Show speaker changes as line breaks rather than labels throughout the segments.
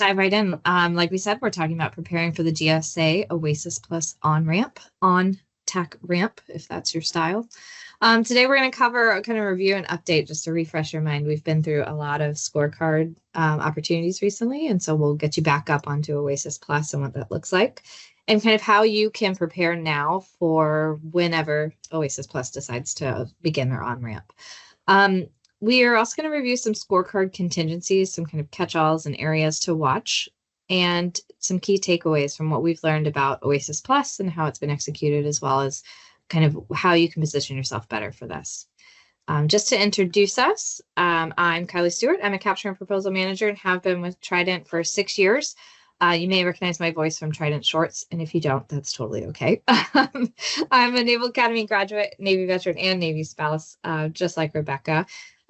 dive right in. Like we said, we're talking about preparing for the GSA OASIS Plus on-ramp, on-tech ramp, if that's your style. Today, we're going to cover a kind of review and update just to refresh your mind. We've been through a lot of scorecard opportunities recently, and so we'll get you back up onto OASIS Plus and what that looks like, and kind of how you can prepare now for whenever OASIS Plus decides to begin their on-ramp. We are also going to review some scorecard contingencies, some kind of catch-alls and areas to watch, and some key takeaways from what we've learned about OASIS Plus and how it's been executed, as well as kind of how you can position yourself better for this. Just to introduce us, I'm Kylie Stewart. I'm a capture and proposal manager and have been with Trident for 6 years. You may recognize my voice from Trident Shorts, and if you don't, that's totally okay. I'm a Naval Academy graduate, Navy veteran, and Navy spouse, just like Rebecca.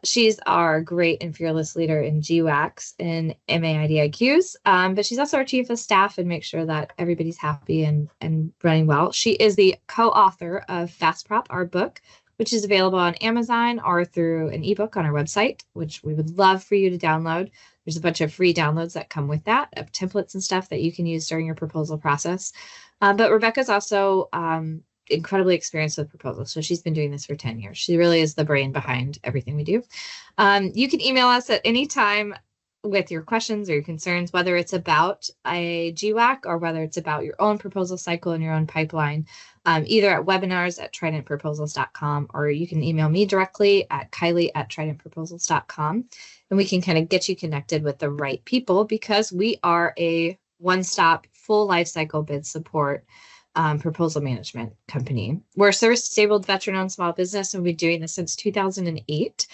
She's our great and fearless leader in GWACs and MA-IDIQs, but she's also our chief of staff and makes sure that everybody's happy and running well. She is the co-author of Fast Prop, our book, which is available on Amazon or through an ebook on our website, which we would love for you to download. There's a bunch of free downloads that come with that, of templates and stuff that you can use during your proposal process. But Rebecca's also incredibly experienced with proposals. So she's been doing this for 10 years. She really is the brain behind everything we do. You can email us at any time with your questions or your concerns, whether it's about a GWAC or whether it's about your own proposal cycle and your own pipeline, either at webinars@tridentproposals.com, or you can email me directly at kylie@tridentproposals.com, and we can kind of get you connected with the right people, because we are a one-stop full lifecycle bid support proposal management company. We're a service-disabled veteran-owned small business, and we've been doing this since 2008.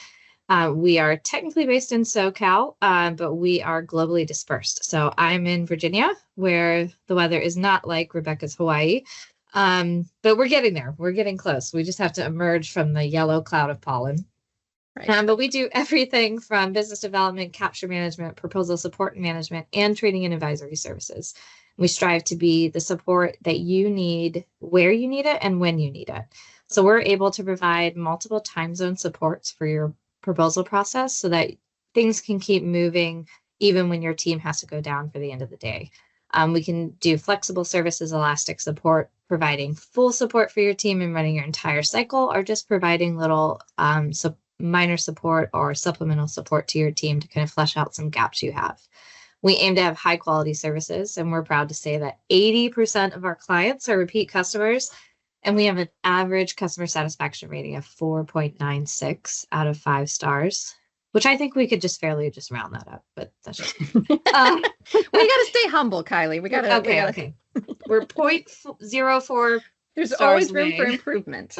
We are technically based in SoCal, but we are globally dispersed. So I'm in Virginia, where the weather is not like Rebecca's Hawaii, but we're getting there. We're getting close. We just have to emerge from the yellow cloud of pollen. Right. But we do everything from business development, capture management, proposal support and management, and training and advisory services. We strive to be the support that you need, where you need it, and when you need it. So we're able to provide multiple time zone supports for your proposal process so that things can keep moving even when your team has to go down for the end of the day. We can do flexible services, elastic support, providing full support for your team and running your entire cycle, or just providing little minor support or supplemental support to your team to kind of flesh out some gaps you have. We aim to have high quality services, and we're proud to say that 80% of our clients are repeat customers, and we have an average customer satisfaction rating of 4.96 out of 5 stars, which I think we could just fairly just round that up, but that's just
we got to stay humble, Kylie. We got to
okay. We're 0.04.
There's always room for improvement.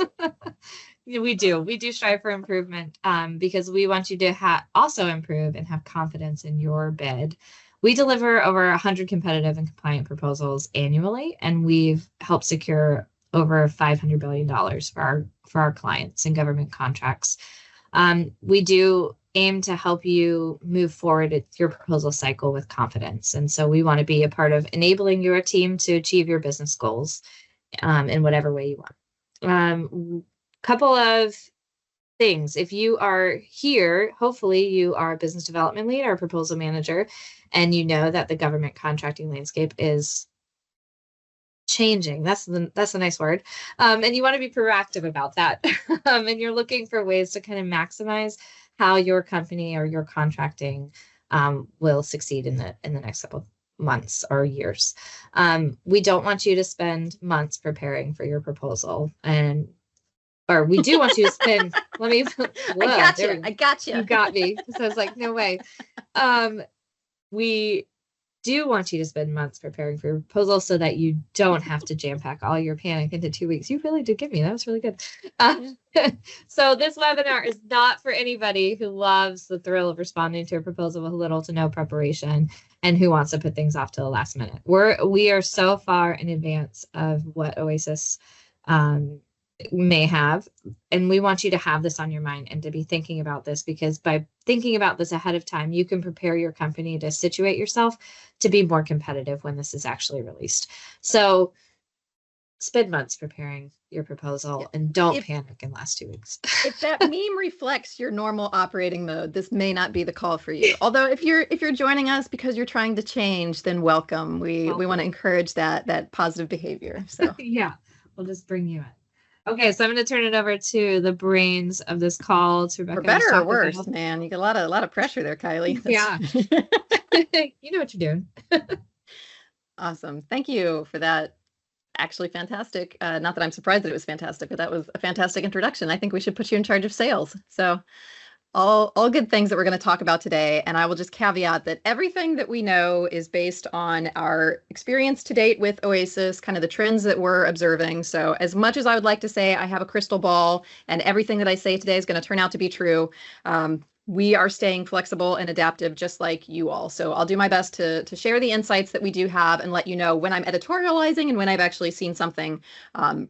We do strive for improvement, because we want you to also improve and have confidence in your bid. We deliver over 100 competitive and compliant proposals annually, and we've helped secure over $500 billion for our clients in government contracts. We do aim to help you move forward at your proposal cycle with confidence. And so we want to be a part of enabling your team to achieve your business goals in whatever way you want. Couple of things. If you are here, hopefully you are a business development lead or a proposal manager, and you know that the government contracting landscape is changing. That's a nice word. And you want to be proactive about that. And you're looking for ways to kind of maximize how your company or your contracting will succeed in the next couple of months or years. We don't want you to spend months preparing for your proposal, or we do want you to spend, I got you. You got me. So I was like, no way. We do want you to spend months preparing for your proposal so that you don't have to jam pack all your panic into 2 weeks. You really did give me, that was really good. So this webinar is not for anybody who loves the thrill of responding to a proposal with little to no preparation and who wants to put things off to the last minute. We are so far in advance of what OASIS may have, and we want you to have this on your mind and to be thinking about this, because by thinking about this ahead of time, you can prepare your company to situate yourself to be more competitive when this is actually released. So spend months preparing your proposal, and don't panic in the last 2 weeks.
If that meme reflects your normal operating mode, this may not be the call for you. Although if you're joining us because you're trying to change, then welcome. We want to encourage that positive behavior. So
yeah, we'll just bring you in. Okay, so I'm going to turn it over to the brains of this call, to Rebecca.
For better or worse, man. You get a lot of pressure there, Kylie.
Yeah. You know what you're doing.
Awesome. Thank you for that. Actually fantastic. Not that I'm surprised that it was fantastic, but that was a fantastic introduction. I think we should put you in charge of sales. So all good things that we're going to talk about today. And I will just caveat that everything that we know is based on our experience to date with OASIS, kind of the trends that we're observing. So as much as I would like to say I have a crystal ball and everything that I say today is going to turn out to be true, we are staying flexible and adaptive just like you all. So I'll do my best to share the insights that we do have and let you know when I'm editorializing and when I've actually seen something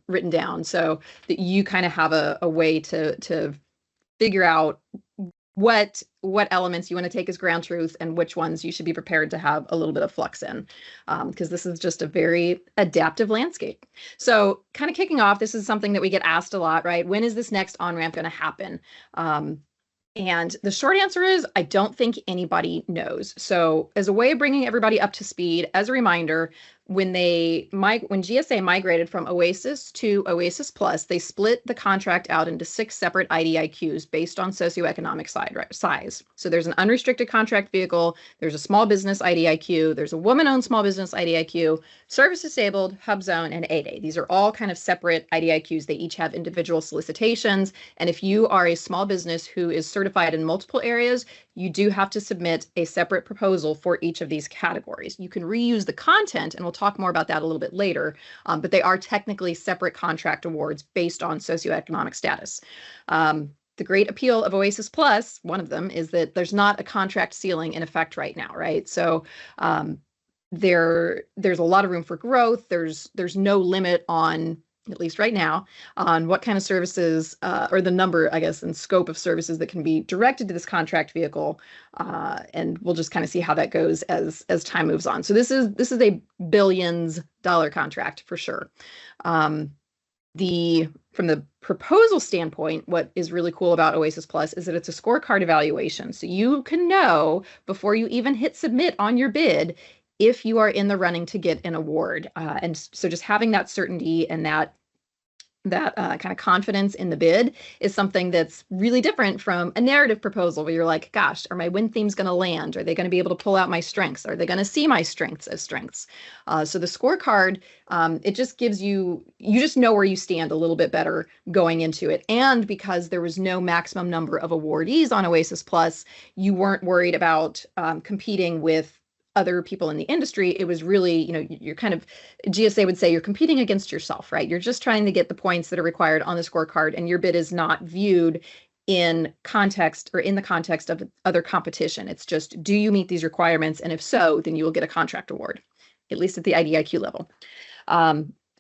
written down, so that you kind of have a way to figure out what elements you want to take as ground truth and which ones you should be prepared to have a little bit of flux in, because this is just a very adaptive landscape. So kind of kicking off, this is something that we get asked a lot, right? When is this next on-ramp going to happen? And the short answer is, I don't think anybody knows. So as a way of bringing everybody up to speed, as a reminder, when GSA migrated from OASIS to OASIS Plus, they split the contract out into 6 separate IDIQs based on socioeconomic size. So there's an unrestricted contract vehicle, there's a small business IDIQ, there's a woman-owned small business IDIQ, service disabled, hub zone, and 8A. These are all kind of separate IDIQs. They each have individual solicitations. And if you are a small business who is certified in multiple areas, you do have to submit a separate proposal for each of these categories. You can reuse the content, and we'll talk more about that a little bit later, but they are technically separate contract awards based on socioeconomic status. The great appeal of OASIS Plus, one of them, is that there's not a contract ceiling in effect right now, right? So there's a lot of room for growth. There's no limit on, at least right now, on what kind of services or the number, I guess, and scope of services that can be directed to this contract vehicle. And we'll just kind of see how that goes as time moves on. So this is a billions-dollar contract for sure. From the proposal standpoint, what is really cool about OASIS Plus is that it's a scorecard evaluation. So you can know before you even hit submit on your bid if you are in the running to get an award. And so just having that certainty and that kind of confidence in the bid is something that's really different from a narrative proposal where you're like, gosh, are my win themes going to land? Are they going to be able to pull out my strengths? Are they going to see my strengths as strengths? So the scorecard, it just gives you just know where you stand a little bit better going into it. And because there was no maximum number of awardees on OASIS Plus, you weren't worried about competing with other people in the industry. It was really, you're kind of, GSA would say you're competing against yourself, right? You're just trying to get the points that are required on the scorecard, and your bid is not viewed in context or in the context of other competition. It's just, do you meet these requirements? And if so, then you will get a contract award, at least at the IDIQ level.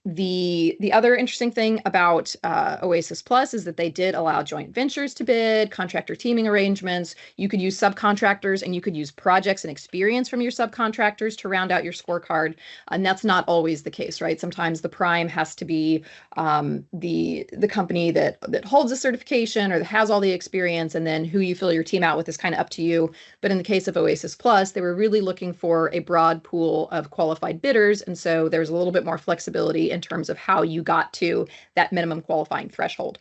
The other interesting thing about OASIS Plus is that they did allow joint ventures to bid, contractor teaming arrangements. You could use subcontractors, and you could use projects and experience from your subcontractors to round out your scorecard. And that's not always the case, right? Sometimes the prime has to be the company that holds a certification or that has all the experience, and then who you fill your team out with is kind of up to you. But in the case of OASIS Plus, they were really looking for a broad pool of qualified bidders, and so there's a little bit more flexibility in terms of how you got to that minimum qualifying threshold.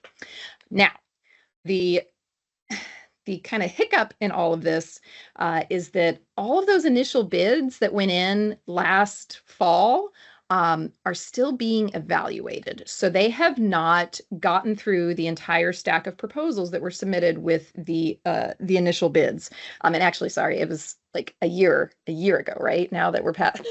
Now, the kind of hiccup in all of this is that all of those initial bids that went in last fall are still being evaluated. So they have not gotten through the entire stack of proposals that were submitted with the initial bids. And actually, sorry, it was like a year ago, right? Now that we're past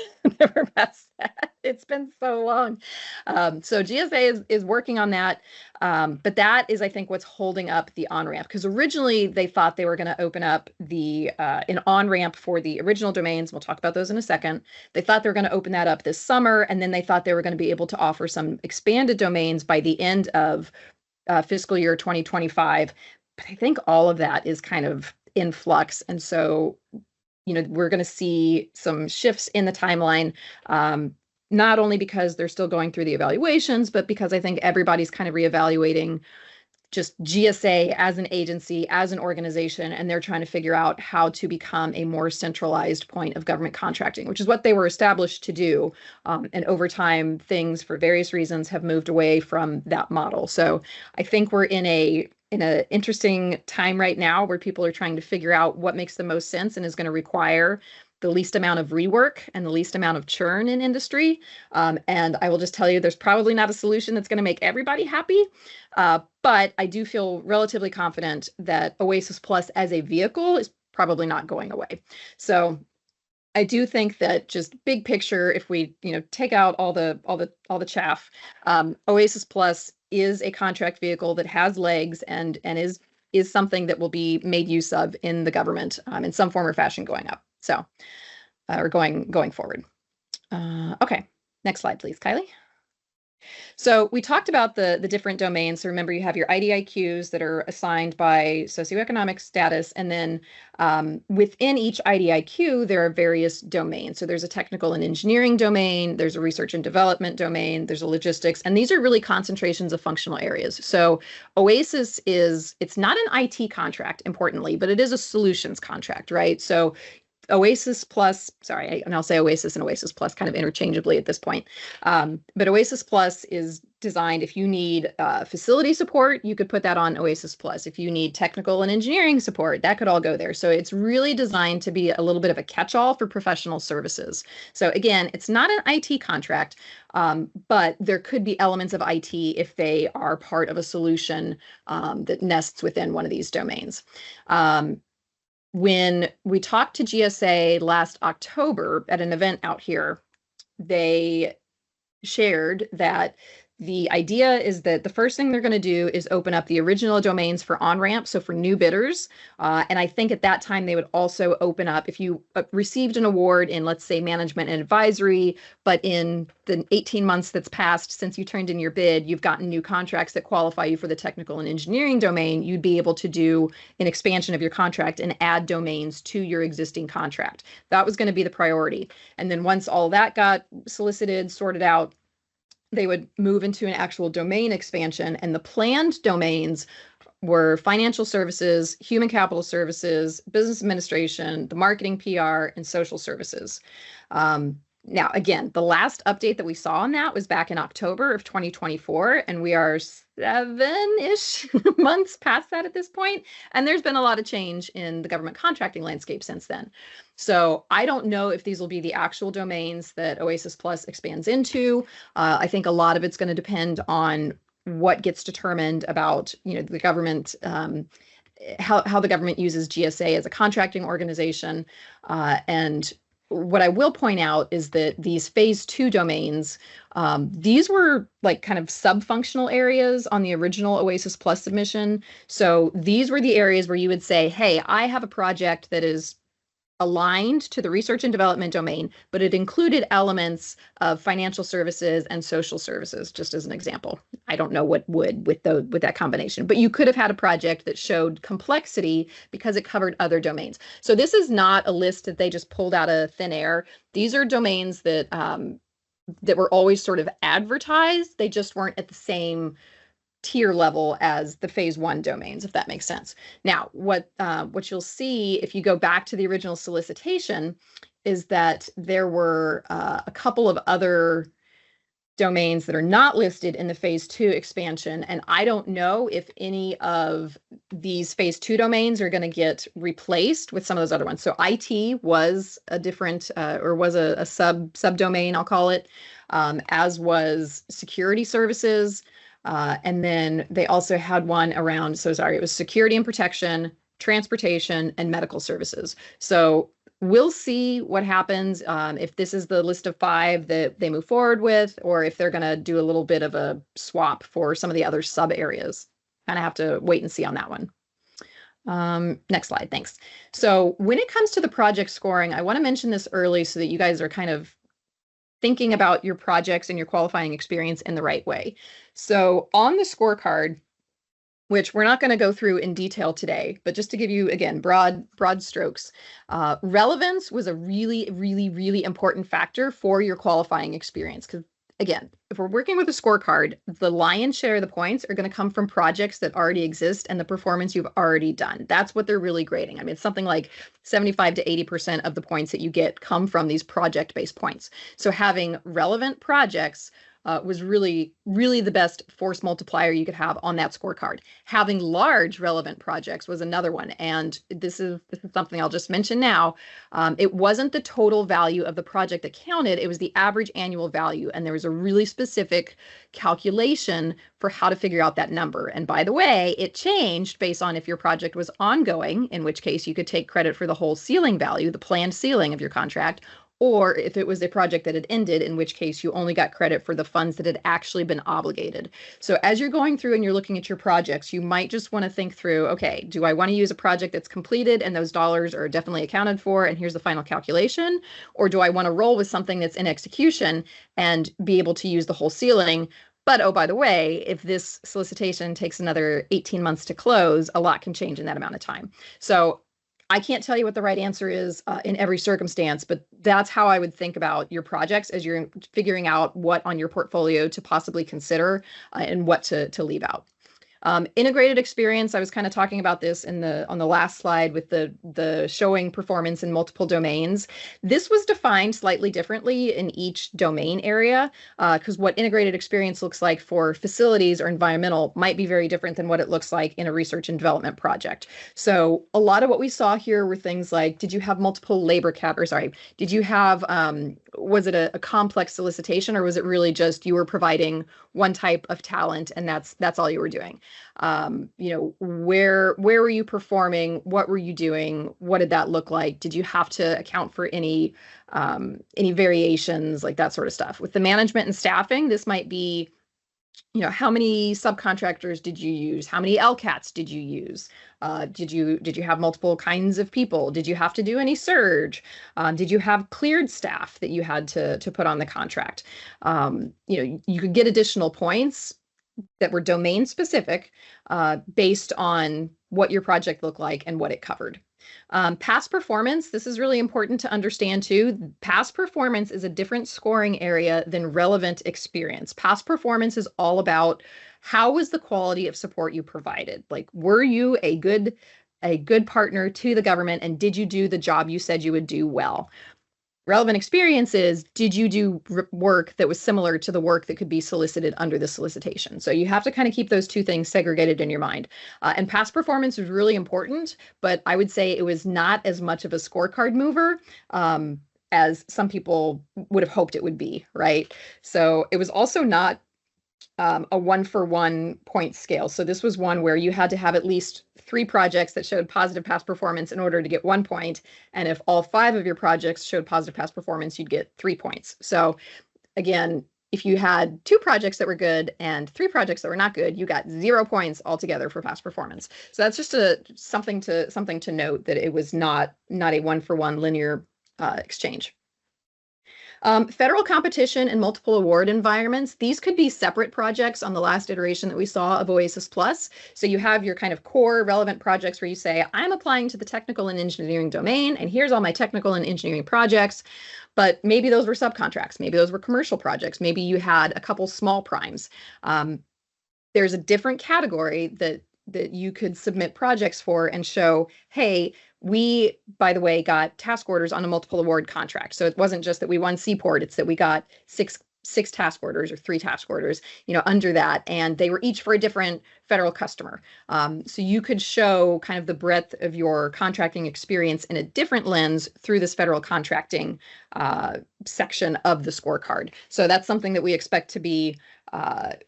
that. It's been so long. So GSA is working on that. But that is, I think, what's holding up the on-ramp, because originally they thought they were going to open up an on-ramp for the original domains. We'll talk about those in a second. They thought they were going to open that up this summer, and then they thought they were going to be able to offer some expanded domains by the end of fiscal year 2025. But I think all of that is kind of in flux. And so, we're going to see some shifts in the timeline. not only because they're still going through the evaluations, but because I think everybody's kind of reevaluating just GSA as an agency, as an organization, and they're trying to figure out how to become a more centralized point of government contracting, which is what they were established to do. And over time, things for various reasons have moved away from that model. So I think we're in an interesting time right now where people are trying to figure out what makes the most sense and is going to require the least amount of rework and the least amount of churn in industry. And I will just tell you, there's probably not a solution that's going to make everybody happy. But I do feel relatively confident that OASIS Plus as a vehicle is probably not going away. So I do think that just big picture, if we take out all the chaff, OASIS Plus is a contract vehicle that has legs and is something that will be made use of in the government in some form or fashion going up. So, or going forward. Okay, next slide, please, Kylie. So we talked about the different domains. So remember, you have your IDIQs that are assigned by socioeconomic status, and then within each IDIQ, there are various domains. So there's a technical and engineering domain, there's a research and development domain, there's a logistics, and these are really concentrations of functional areas. So OASIS it's not an IT contract, importantly, but it is a solutions contract, right? So OASIS Plus, sorry, and I'll say OASIS and OASIS Plus kind of interchangeably at this point. But OASIS Plus is designed, if you need facility support, you could put that on OASIS Plus. If you need technical and engineering support, that could all go there. So it's really designed to be a little bit of a catch-all for professional services. So again, it's not an IT contract, but there could be elements of IT if they are part of a solution that nests within one of these domains. When we talked to GSA last October at an event out here, they shared that the idea is that the first thing they're going to do is open up the original domains for on-ramp, so for new bidders. And I think at that time they would also open up, if you received an award in, let's say, management and advisory, but in the 18 months that's passed since you turned in your bid, you've gotten new contracts that qualify you for the technical and engineering domain, you'd be able to do an expansion of your contract and add domains to your existing contract. That was going to be the priority. And then once all that got solicited, sorted out, they would move into an actual domain expansion, and the planned domains were financial services, human capital services, business administration, the marketing, PR, and social services. Now, again, the last update that we saw on that was back in October of 2024, and we are 7-ish months past that at this point, and there's been a lot of change in the government contracting landscape since then. So I don't know if these will be the actual domains that OASIS Plus expands into. I think a lot of it's going to depend on what gets determined about, the government, how the government uses GSA as a contracting organization, and what I will point out is that these phase 2 domains, these were like kind of sub-functional areas on the original OASIS Plus submission. So these were the areas where you would say, hey, I have a project that is aligned to the research and development domain, but it included elements of financial services and social services, just as an example. I don't know what would with that combination, but you could have had a project that showed complexity because it covered other domains. So this is not a list that they just pulled out of thin air. These are domains that that were always sort of advertised. They just weren't at the same tier level as the phase 1 domains, if that makes sense. Now, what you'll see if you go back to the original solicitation is that there were a couple of other domains that are not listed in the phase 2 expansion, and I don't know if any of these phase 2 domains are going to get replaced with some of those other ones. So IT was a different or was a subdomain, I'll call it, as was security services. And then they also had one around, it was security and protection, transportation, and medical services. So we'll see what happens if this is the list of 5 that they move forward with, or if they're going to do a little bit of a swap for some of the other sub areas. Kind of have to wait and see on that one. Next slide, thanks. So when it comes to the project scoring, I want to mention this early so that you guys are kind of thinking about your projects and your qualifying experience in the right way. So on the scorecard, which we're not going to go through in detail today, but just to give you, again, broad strokes, relevance was a really, really, really important factor for your qualifying experience. Because again, if we're working with a scorecard, the lion's share of the points are going to come from projects that already exist and the performance you've already done. That's what they're really grading. I mean, it's something like 75 to 80% of the points that you get come from these project-based points. So having relevant projects was really, really the best force multiplier you could have on that scorecard. Having large relevant projects was another one. And this is something I'll just mention now. It wasn't the total value of the project that counted, it was the average annual value. And there was a really specific calculation for how to figure out that number. And by the way, it changed based on if your project was ongoing, in which case you could take credit for the whole ceiling value, the planned ceiling of your contract, or if it was a project that had ended, in which case you only got credit for the funds that had actually been obligated. So as you're going through and you're looking at your projects, you might just want to think through, okay, do I want to use a project that's completed and those dollars are definitely accounted for and here's the final calculation? Or do I want to roll with something that's in execution and be able to use the whole ceiling? But oh, by the way, if this solicitation takes another 18 months to close, a lot can change in that amount of time. So I can't tell you what the right answer is in every circumstance, but that's how I would think about your projects as you're figuring out what on your portfolio to possibly consider and what to leave out. Integrated experience, I was kind of talking about this on the last slide with the showing performance in multiple domains. This was defined slightly differently in each domain area because what integrated experience looks like for facilities or environmental might be very different than what it looks like in a research and development project. So a lot of what we saw here were things like, did you have multiple labor did you have, was it a complex solicitation, or was it really just you were providing one type of talent and that's all you were doing? Where were you performing? What were you doing? What did that look like? Did you have to account for any variations, like that sort of stuff? With the management and staffing, this might be, how many subcontractors did you use? How many LCATs did you use? Did you have multiple kinds of people? Did you have to do any surge? Did you have cleared staff that you had to put on the contract? You could get additional points that were domain specific based on what your project looked like and what it covered. Past performance, this is really important to understand too. Past performance is a different scoring area than relevant experience. Past performance is all about how was the quality of support you provided? Like, were you a good partner to the government, and did you do the job you said you would do well? Relevant experiences, did you do work that was similar to the work that could be solicited under the solicitation? So you have to kind of keep those two things segregated in your mind. And past performance was really important, but I would say it was not as much of a scorecard mover as some people would have hoped it would be, right? So it was also not a 1-for-1 point scale. So this was one where you had to have at least 3 projects that showed positive past performance in order to get 1 point. And if all 5 of your projects showed positive past performance, you'd get 3 points. So again, if you had 2 projects that were good and 3 projects that were not good, you got 0 points altogether for past performance. So that's just something to note, that it was not a 1-for-1 linear exchange. Federal competition and multiple award environments, these could be separate projects on the last iteration that we saw of OASIS Plus. So you have your kind of core relevant projects where you say, I'm applying to the technical and engineering domain, and here's all my technical and engineering projects. But maybe those were subcontracts. Maybe those were commercial projects. Maybe you had a couple small primes. There's a different category that you could submit projects for and show, hey, we, by the way, got task orders on a multiple award contract. So it wasn't just that we won Seaport, it's that we got six task orders or 3 task orders, under that, and they were each for a different federal customer. So you could show kind of the breadth of your contracting experience in a different lens through this federal contracting section of the scorecard. So that's something that we expect to be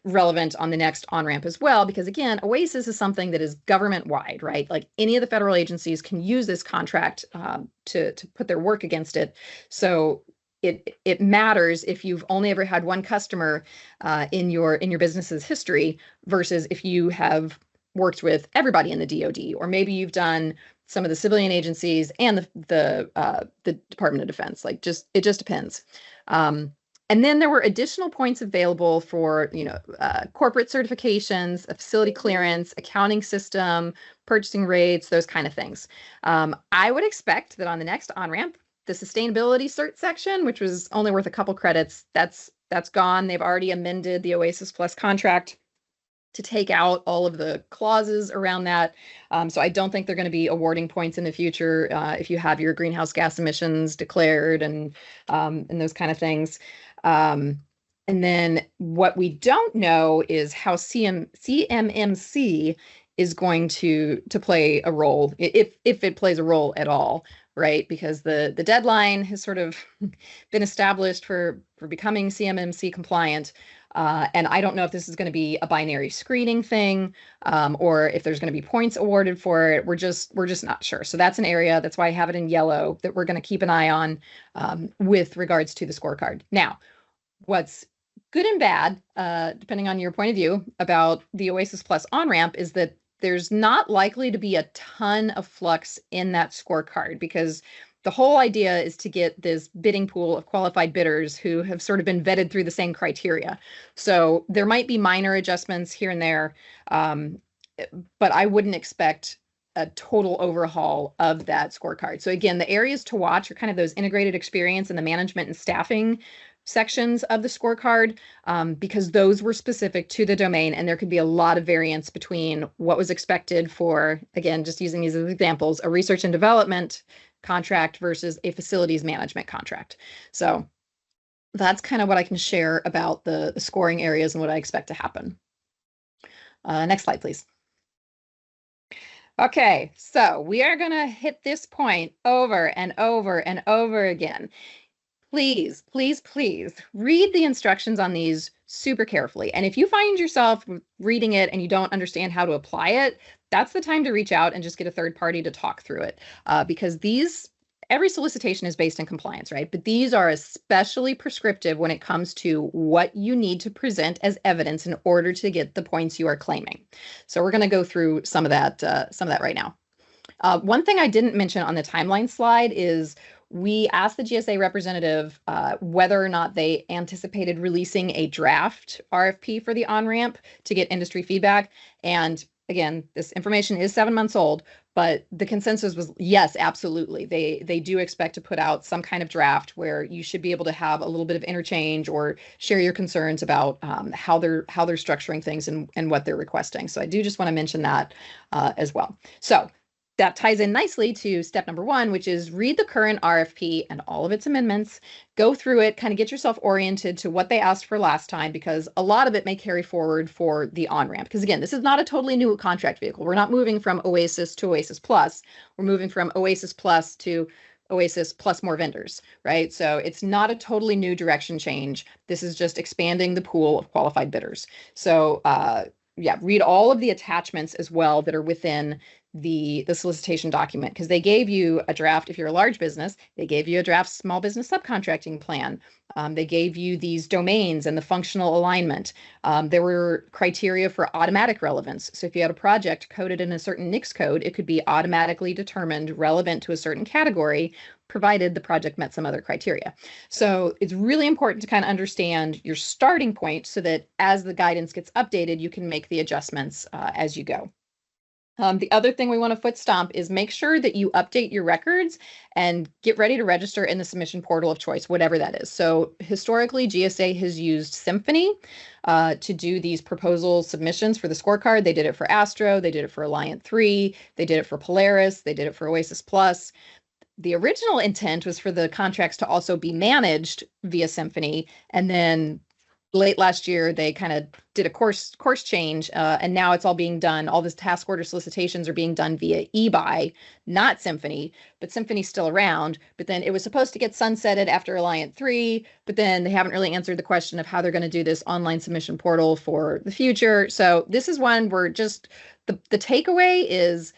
relevant on the next on-ramp as well, because again, OASIS is something that is government-wide, right? Like any of the federal agencies can use this contract to put their work against it. So it matters if you've only ever had one customer in your business's history versus if you have worked with everybody in the DoD, or maybe you've done some of the civilian agencies and the Department of Defense. Like, it just depends. And then there were additional points available for, corporate certifications, a facility clearance, accounting system, purchasing rates, those kind of things. I would expect that on the next on-ramp, the sustainability cert section, which was only worth a couple credits, that's gone. They've already amended the OASIS Plus contract to take out all of the clauses around that. So I don't think they're going to be awarding points in the future if you have your greenhouse gas emissions declared and those kind of things. And then what we don't know is how CMMC is going to play a role, if it plays a role at all, right? Because the deadline has sort of been established for becoming CMMC compliant. And I don't know if this is going to be a binary screening thing, or if there's going to be points awarded for it. We're just not sure. So that's an area, that's why I have it in yellow, that we're going to keep an eye on with regards to the scorecard. Now, what's good and bad, depending on your point of view, about the OASIS Plus on-ramp is that there's not likely to be a ton of flux in that scorecard, because the whole idea is to get this bidding pool of qualified bidders who have sort of been vetted through the same criteria. So there might be minor adjustments here and there, but I wouldn't expect a total overhaul of that scorecard. So again, the areas to watch are kind of those integrated experience and the management and staffing sections of the scorecard, because those were specific to the domain, and there could be a lot of variance between what was expected for, again, just using these as examples, a research and development contract versus a facilities management contract. So that's kind of what I can share about the scoring areas and what I expect to happen. Next slide, please. Okay, so we are going to hit this point over and over and over again. Please, please, please read the instructions on these super carefully. And if you find yourself reading it and you don't understand how to apply it, that's the time to reach out and just get a third party to talk through it. Because every solicitation is based in compliance, right? But these are especially prescriptive when it comes to what you need to present as evidence in order to get the points you are claiming. So we're going to go through some of that right now. One thing I didn't mention on the timeline slide is we asked the GSA representative whether or not they anticipated releasing a draft RFP for the on-ramp to get industry feedback. And again, this information is 7 months old, but the consensus was yes, absolutely. They do expect to put out some kind of draft where you should be able to have a little bit of interchange or share your concerns about how they're structuring things and what they're requesting. So I do just want to mention that as well. So that ties in nicely to step number 1, which is read the current RFP and all of its amendments, go through it, kind of get yourself oriented to what they asked for last time, because a lot of it may carry forward for the on-ramp. Because again, this is not a totally new contract vehicle. We're not moving from OASIS to OASIS Plus. We're moving from OASIS Plus to OASIS plus more vendors, right? So it's not a totally new direction change. This is just expanding the pool of qualified bidders. So yeah, read all of the attachments as well that are within the solicitation document, because they gave you a draft if you're a large business, they gave you a draft small business subcontracting plan. They gave you these domains and the functional alignment. There were criteria for automatic relevance. So if you had a project coded in a certain NAICS code, it could be automatically determined relevant to a certain category, provided the project met some other criteria. So it's really important to kind of understand your starting point so that as the guidance gets updated, you can make the adjustments as you go. The other thing we want to foot stomp is make sure that you update your records and get ready to register in the submission portal of choice, whatever that is. So historically, GSA has used Symphony to do these proposal submissions for the scorecard. They did it for Astro, they did it for Alliant 3, they did it for Polaris, they did it for OASIS Plus. The original intent was for the contracts to also be managed via Symphony, and then late last year, they kind of did a course change, and now it's all being done. All this task order solicitations are being done via eBuy, not Symphony, but Symphony's still around. But then it was supposed to get sunsetted after Alliant 3, but then they haven't really answered the question of how they're going to do this online submission portal for the future. So this is one where just the takeaway is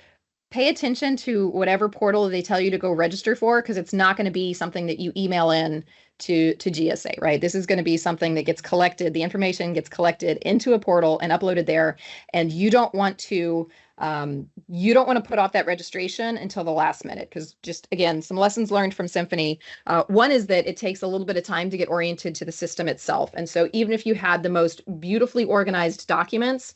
pay attention to whatever portal they tell you to go register for, because it's not going to be something that you email in to GSA, right? This is going to be something that gets collected, the information gets collected into a portal and uploaded there. And you don't want to You don't want to put off that registration until the last minute, because just, again, some lessons learned from Symphony. One is that it takes a little bit of time to get oriented to the system itself. And so even if you had the most beautifully organized documents,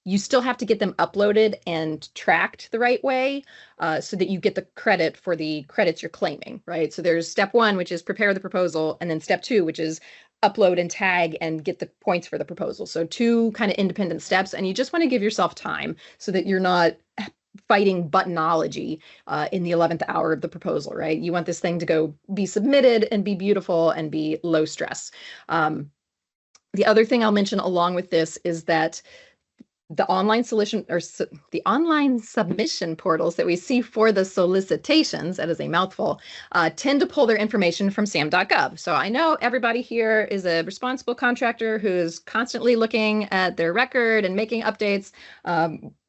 you still have to get them uploaded and tracked the right way, so that you get the credit for the credits you're claiming, right? So there's step one, which is prepare the proposal, and then step two, which is upload and tag and get the points for the proposal. So two kind of independent steps, and you just want to give yourself time so that you're not fighting buttonology in the 11th hour of the proposal, right? You want this thing to go be submitted and be beautiful and be low stress. The other thing I'll mention along with this is that the online submission portals that we see for the solicitations, that is a mouthful, tend to pull their information from sam.gov. So I know everybody here is a responsible contractor who's constantly looking at their record and making updates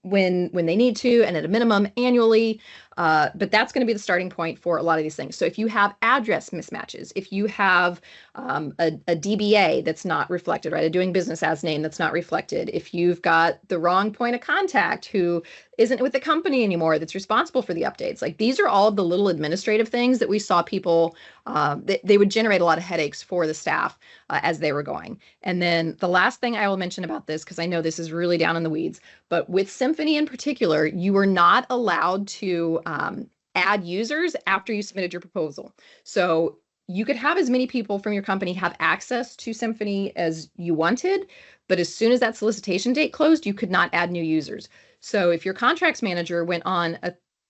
when they need to, and at a minimum annually. But that's going to be the starting point for a lot of these things. So if you have address mismatches, if you have a DBA that's not reflected, right, a doing business as name that's not reflected, if you've got the wrong point of contact who isn't with the company anymore that's responsible for the updates, like these are all of the little administrative things that we saw people, they would generate a lot of headaches for the staff as they were going. And then the last thing I will mention about this, because I know this is really down in the weeds, but with Symphony in particular, you are not allowed to add users after you submitted your proposal. So you could have as many people from your company have access to Symphony as you wanted, but as soon as that solicitation date closed, you could not add new users. So if your contracts manager went on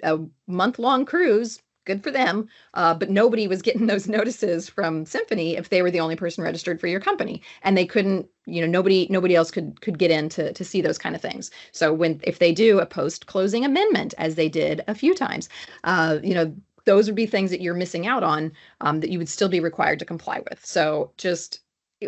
a month-long cruise, good for them, but nobody was getting those notices from Symphony if they were the only person registered for your company, and they couldn't, nobody else could get in to see those kind of things. So if they do a post-closing amendment, as they did a few times, those would be things that you're missing out on, that you would still be required to comply with. So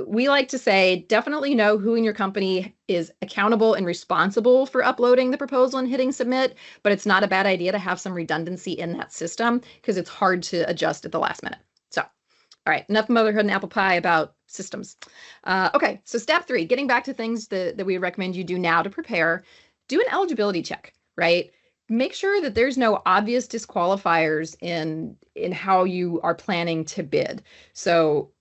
we like to say, definitely know who in your company is accountable and responsible for uploading the proposal and hitting submit, but it's not a bad idea to have some redundancy in that system because it's hard to adjust at the last minute. So, all right, enough motherhood and apple pie about systems. Okay, so step 3, getting back to things that we recommend you do now to prepare, do an eligibility check, right? Make sure that there's no obvious disqualifiers in how you are planning to bid. So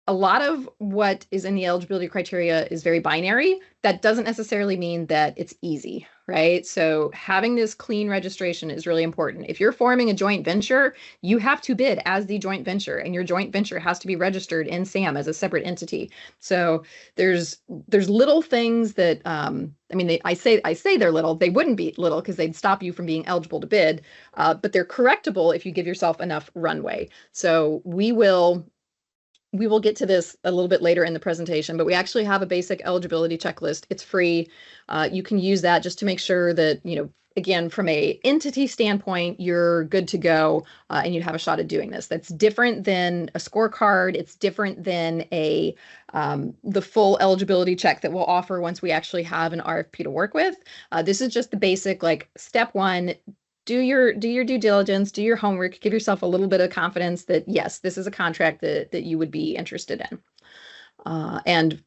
a lot of what is in the eligibility criteria is very binary. That doesn't necessarily mean that it's easy, right? So having this clean registration is really important. If you're forming a joint venture, you have to bid as the joint venture, and your joint venture has to be registered in SAM as a separate entity. So there's little things that, I say they're little, they wouldn't be little because they'd stop you from being eligible to bid, but they're correctable if you give yourself enough runway. So we will get to this a little bit later in the presentation, but we actually have a basic eligibility checklist. It's free. You can use that just to make sure that, again, from a entity standpoint, you're good to go, and you have a shot at doing this. That's different than a scorecard. It's different than the full eligibility check that we'll offer once we actually have an RFP to work with. This is just the basic, like, step 1. Do your due diligence, do your homework, give yourself a little bit of confidence that, yes, this is a contract that you would be interested in, and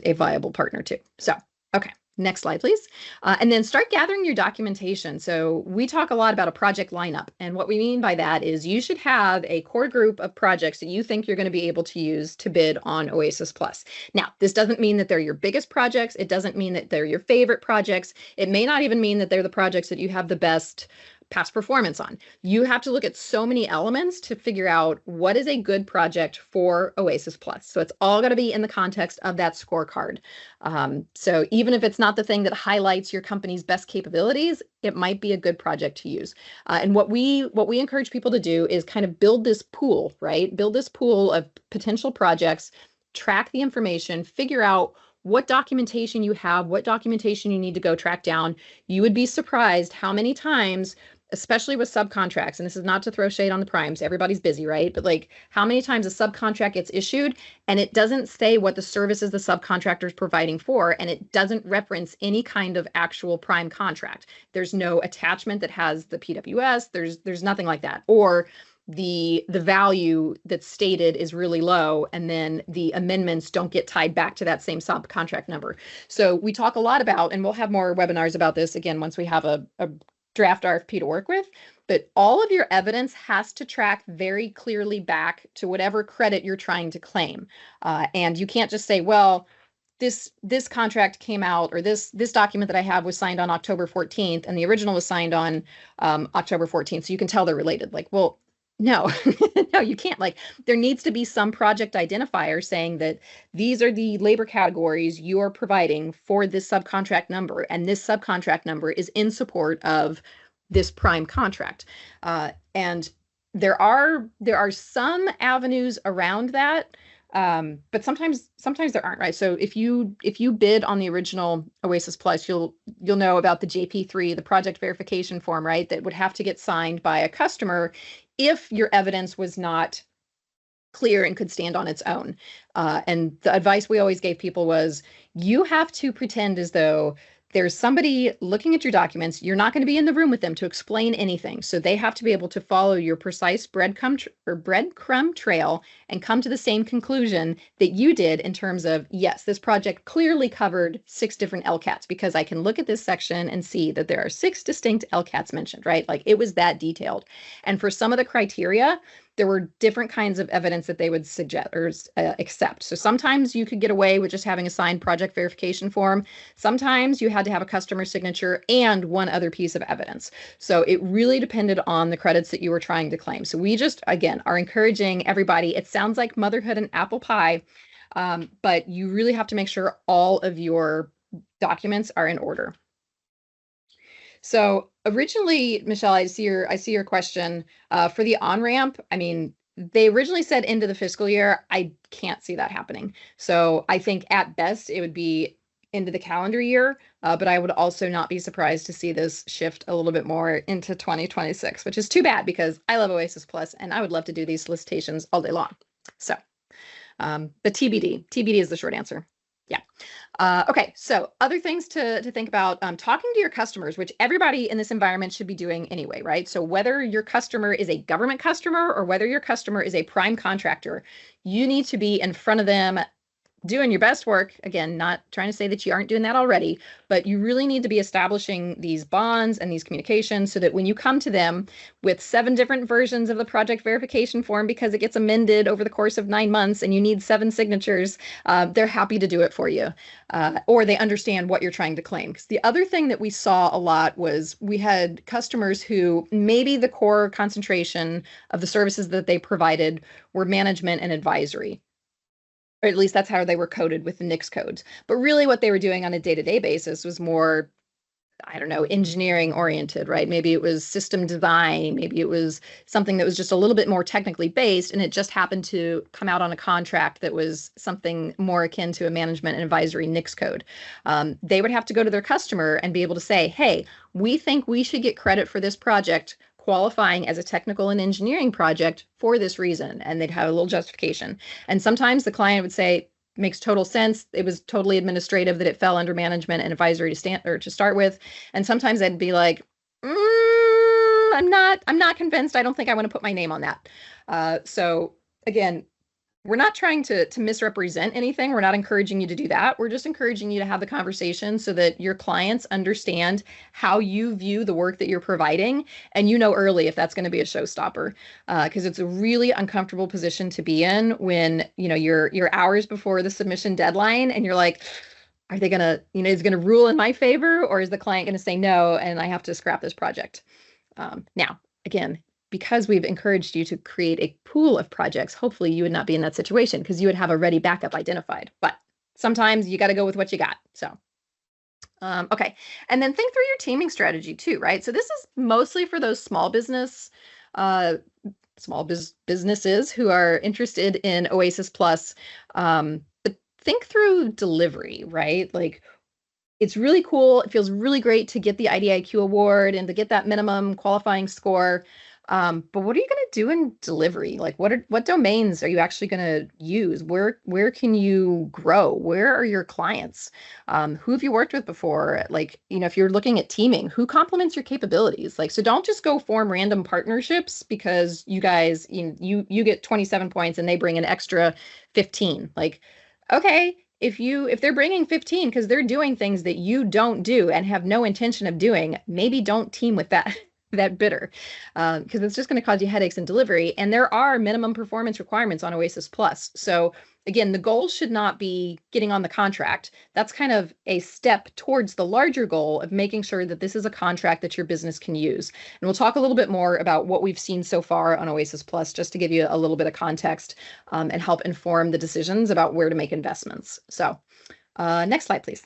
a viable partner too. So, okay, next slide, please. And then start gathering your documentation. So we talk a lot about a project lineup. And what we mean by that is you should have a core group of projects that you think you're going to be able to use to bid on OASIS Plus. Now, this doesn't mean that they're your biggest projects. It doesn't mean that they're your favorite projects. It may not even mean that they're the projects that you have the best past performance on. You have to look at so many elements to figure out what is a good project for OASIS Plus. So it's all going to be in the context of that scorecard. So even if it's not the thing that highlights your company's best capabilities, it might be a good project to use. And what we encourage people to do is kind of build this pool, right? Build this pool of potential projects, track the information, figure out what documentation you have, what documentation you need to go track down. You would be surprised how many times, especially with subcontracts, and this is not to throw shade on the primes, everybody's busy, right? But like, how many times a subcontract gets issued and it doesn't say what the services the subcontractor is providing for, and it doesn't reference any kind of actual prime contract. There's no attachment that has the PWS, there's nothing like that. Or the value that's stated is really low, and then the amendments don't get tied back to that same subcontract number. So we talk a lot about, and we'll have more webinars about this again once we have a draft RFP to work with, but all of your evidence has to track very clearly back to whatever credit you're trying to claim. And you can't just say, well, this contract came out, or this document that I have was signed on October 14th, and the original was signed on October 14th. So you can tell they're related. Like, well, no, no, you can't. Like, there needs to be some project identifier saying that these are the labor categories you are providing for this subcontract number, and this subcontract number is in support of this prime contract. And there are some avenues around that. But sometimes there aren't, right? So if you bid on the original OASIS Plus, you'll know about the JP3, the project verification form, right? That would have to get signed by a customer if your evidence was not clear and could stand on its own. And the advice we always gave people was, you have to pretend as though there's somebody looking at your documents. You're not going to be in the room with them to explain anything. So they have to be able to follow your precise breadcrumb trail and come to the same conclusion that you did in terms of, yes, this project clearly covered 6 different LCATs, because I can look at this section and see that there are 6 distinct LCATs mentioned, right? Like, it was that detailed. And for some of the criteria, there were different kinds of evidence that they would suggest or accept. So sometimes you could get away with just having a signed project verification form. Sometimes you had to have a customer signature and one other piece of evidence. So it really depended on the credits that you were trying to claim. So we just, again, are encouraging everybody. It sounds like motherhood and apple pie, but you really have to make sure all of your documents are in order. So originally, Michelle, I see your question for the on-ramp. I mean, they originally said end of the fiscal year. I can't see that happening. So I think at best it would be into the calendar year, but I would also not be surprised to see this shift a little bit more into 2026, which is too bad, because I love OASIS Plus and I would love to do these solicitations all day long. So, but TBD is the short answer. Yeah. Okay. So other things to think about, talking to your customers, which everybody in this environment should be doing anyway, right? So whether your customer is a government customer or whether your customer is a prime contractor, you need to be in front of them doing your best work. Again, not trying to say that you aren't doing that already, but you really need to be establishing these bonds and these communications so that when you come to them with 7 different versions of the project verification form, because it gets amended over the course of 9 months and you need 7 signatures, they're happy to do it for you, or they understand what you're trying to claim. Because the other thing that we saw a lot was we had customers who maybe the core concentration of the services that they provided were management and advisory. Or at least that's how they were coded with the NAICS codes. But really what they were doing on a day-to-day basis was more, I don't know, engineering oriented, right? Maybe it was system design, maybe it was something that was just a little bit more technically based, and it just happened to come out on a contract that was something more akin to a management and advisory NAICS code. They would have to go to their customer and be able to say, hey, we think we should get credit for this project qualifying as a technical and engineering project for this reason. And they'd have a little justification. And sometimes the client would say, makes total sense. It was totally administrative that it fell under management and advisory to start with. And sometimes I'd be like, I'm not convinced. I don't think I want to put my name on that. So again, we're not trying to misrepresent anything. We're not encouraging you to do that. We're just encouraging you to have the conversation so that your clients understand how you view the work that you're providing, and you know early if that's going to be a showstopper, because it's a really uncomfortable position to be in when you're hours before the submission deadline and you're like, are they going to, is it going to rule in my favor, or is the client going to say no and I have to scrap this project? Now, again, because we've encouraged you to create a pool of projects, hopefully you would not be in that situation because you would have a ready backup identified. But sometimes you got to go with what you got. So, okay. And then think through your teaming strategy too, right? So this is mostly for those businesses who are interested in OASIS Plus. But think through delivery, right? Like, it's really cool. It feels really great to get the IDIQ award and to get that minimum qualifying score. But what are you going to do in delivery? Like what domains are you actually going to use? Where can you grow? Where are your clients? Who have you worked with before? Like, if you're looking at teaming, who complements your capabilities? Like, so don't just go form random partnerships because you guys, you get 27 points and they bring an extra 15. Like, okay, if they're bringing 15 because they're doing things that you don't do and have no intention of doing, maybe don't team with that bidder, because it's just going to cause you headaches in delivery. And there are minimum performance requirements on OASIS Plus. So again, the goal should not be getting on the contract. That's kind of a step towards the larger goal of making sure that this is a contract that your business can use. And we'll talk a little bit more about what we've seen so far on OASIS Plus, just to give you a little bit of context and help inform the decisions about where to make investments. So next slide, please.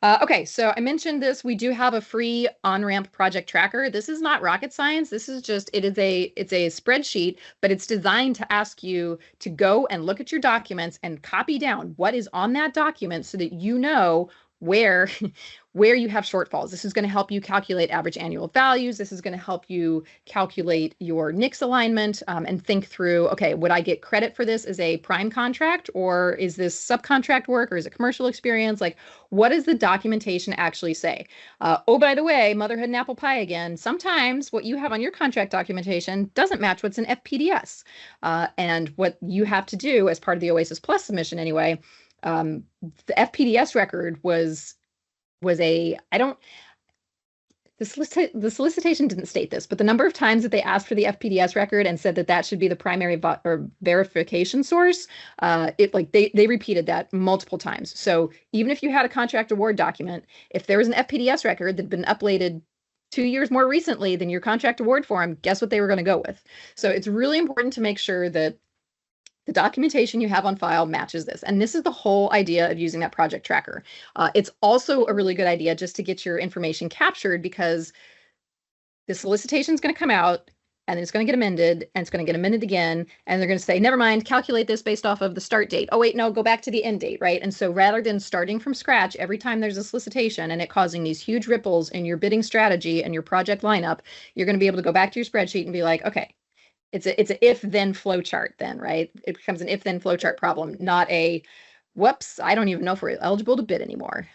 Okay, so I mentioned this. We do have a free on-ramp project tracker. This is not rocket science. This is just, it's a spreadsheet, but it's designed to ask you to go and look at your documents and copy down what is on that document so that you know where you have shortfalls. This is going to help you calculate average annual values. This is going to help you calculate your NAICS alignment and think through, okay, would I get credit for this as a prime contract, or is this subcontract work, or is it commercial experience? Like, what does the documentation actually say? Oh, by the way, motherhood and apple pie again. Sometimes what you have on your contract documentation doesn't match what's in FPDS. And what you have to do as part of the OASIS Plus submission anyway, the FPDS record was the solicitation didn't state this, but the number of times that they asked for the FPDS record and said that should be the primary verification source, they repeated that multiple times. So even if you had a contract award document, if there was an FPDS record that had been uploaded 2 years more recently than your contract award form, guess what they were going to go with? So it's really important to make sure that the documentation you have on file matches this. And this is the whole idea of using that project tracker. It's also a really good idea just to get your information captured, because the solicitation is going to come out and it's going to get amended and it's going to get amended again. And they're going to say, never mind, calculate this based off of the start date. Oh, wait, no, go back to the end date, right? And so rather than starting from scratch every time there's a solicitation and it causing these huge ripples in your bidding strategy and your project lineup, you're going to be able to go back to your spreadsheet and be like, okay, it's a if-then flow chart then, right? It becomes an if-then flow chart problem, not a, whoops, I don't even know if we're eligible to bid anymore.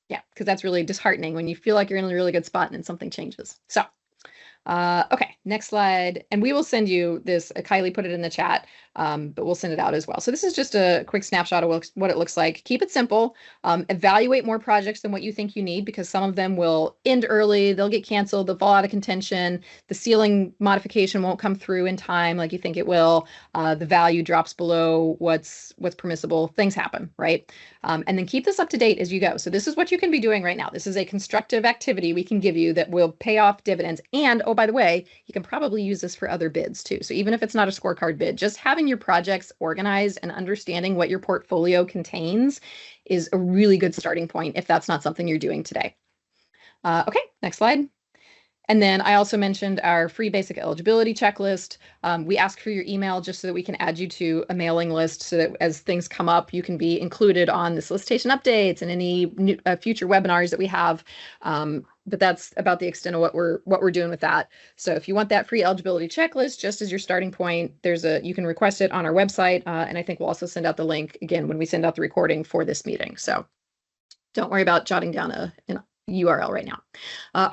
Yeah, because that's really disheartening when you feel like you're in a really good spot and then something changes. So, okay, next slide. And we will send you this, Kylie put it in the chat, but we'll send it out as well. So this is just a quick snapshot of what it looks like. Keep it simple. Evaluate more projects than what you think you need, because some of them will end early, they'll get canceled, they'll fall out of contention, the ceiling modification won't come through in time like you think it will, the value drops below what's permissible, things happen, right? And then keep this up to date as you go. So this is what you can be doing right now. This is a constructive activity we can give you that will pay off dividends. And oh, by the way, you can probably use this for other bids too. So even if it's not a scorecard bid, just having your projects organized and understanding what your portfolio contains is a really good starting point if that's not something you're doing today. Okay, next slide. And then I also mentioned our free basic eligibility checklist. We ask for your email just so that we can add you to a mailing list so that as things come up, you can be included on the solicitation updates and any new, future webinars that we have. But that's about the extent of what we're doing with that. So if you want that free eligibility checklist, just as your starting point, you can request it on our website. And I think we'll also send out the link again when we send out the recording for this meeting. So don't worry about jotting down an URL right now.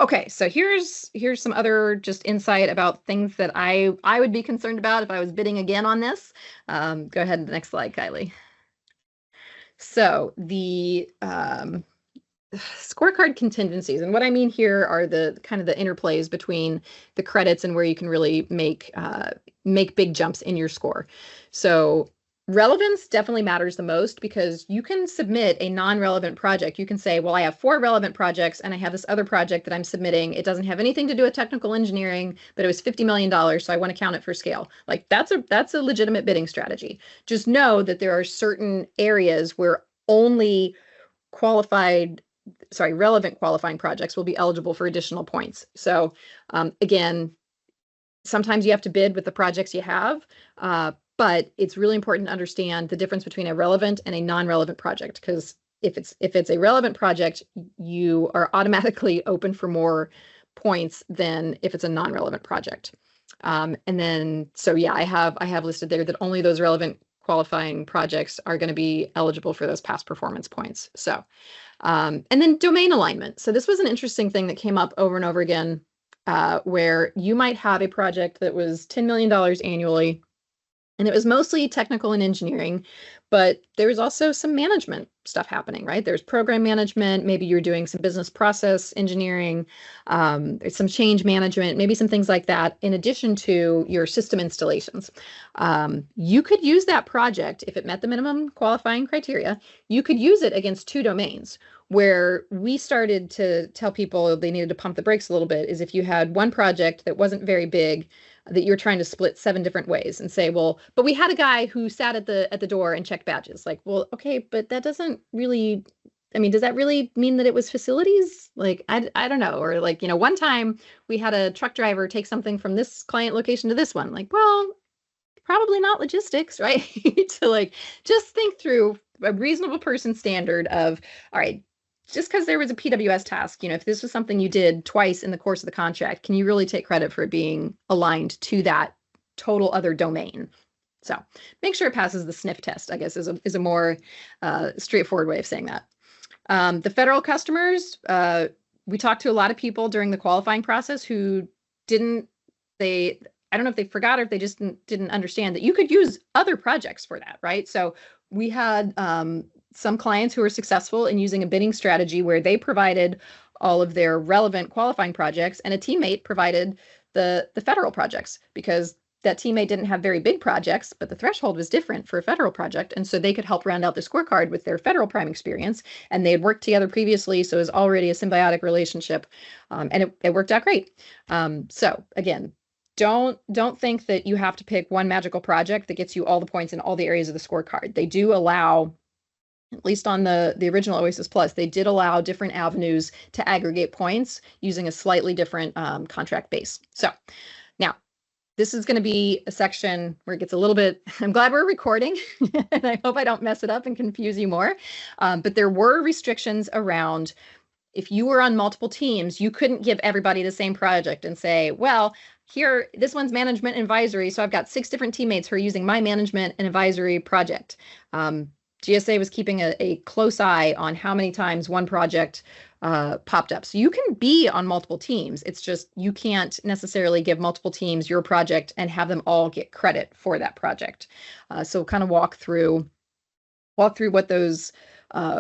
Okay, so here's some other just insight about things that I would be concerned about if I was bidding again on this. Go ahead to the next slide, Kylie. So the scorecard contingencies, and what I mean here are the kind of the interplays between the credits and where you can really make big jumps in your score. So relevance definitely matters the most, because you can submit a non-relevant project. You can say, well, I have 4 relevant projects and I have this other project that I'm submitting. It doesn't have anything to do with technical engineering, but it was $50 million, so I want to count it for scale. Like that's a legitimate bidding strategy. Just know that there are certain areas where only relevant qualifying projects will be eligible for additional points. So again, sometimes you have to bid with the projects you have, but it's really important to understand the difference between a relevant and a non-relevant project, because if it's a relevant project, you are automatically open for more points than if it's a non-relevant project. And then, so yeah, I have listed there that only those relevant qualifying projects are going to be eligible for those past performance points. So, and then domain alignment. So this was an interesting thing that came up over and over again, where you might have a project that was $10 million annually, and it was mostly technical and engineering, but there's also some management stuff happening, right? There's program management. Maybe you're doing some business process engineering. There's some change management, maybe some things like that, in addition to your system installations. You could use that project if it met the minimum qualifying criteria. You could use it against two domains. Where we started to tell people they needed to pump the brakes a little bit is if you had one project that wasn't very big, that you're trying to split 7 different ways and say, well, but we had a guy who sat at the door and checked badges. Like, well, okay, but that doesn't really, I mean, does that really mean that it was facilities? Like, I don't know. Or like, one time we had a truck driver take something from this client location to this one. Like, well, probably not logistics, right? To like, just think through a reasonable person standard of, all right, just because there was a PWS task, if this was something you did twice in the course of the contract, can you really take credit for it being aligned to that total other domain? So make sure it passes the sniff test, I guess, is a more straightforward way of saying that. The federal customers, we talked to a lot of people during the qualifying process who I don't know if they forgot or if they just didn't understand that you could use other projects for that, right? So we had some clients who were successful in using a bidding strategy where they provided all of their relevant qualifying projects and a teammate provided the federal projects, because that teammate didn't have very big projects, but the threshold was different for a federal project. And so they could help round out the scorecard with their federal prime experience. And they had worked together previously, so it was already a symbiotic relationship. And it worked out great. So again, don't think that you have to pick one magical project that gets you all the points in all the areas of the scorecard. They do allow, at least on the original OASIS Plus, they did allow different avenues to aggregate points using a slightly different contract base. So now this is going to be a section where it gets a little bit, I'm glad we're recording and I hope I don't mess it up and confuse you more. But there were restrictions around, if you were on multiple teams, you couldn't give everybody the same project and say, well, here, this one's management and advisory, so I've got 6 different teammates who are using my management and advisory project. GSA was keeping a close eye on how many times one project popped up. So you can be on multiple teams. It's just you can't necessarily give multiple teams your project and have them all get credit for that project. So kind of walk through what those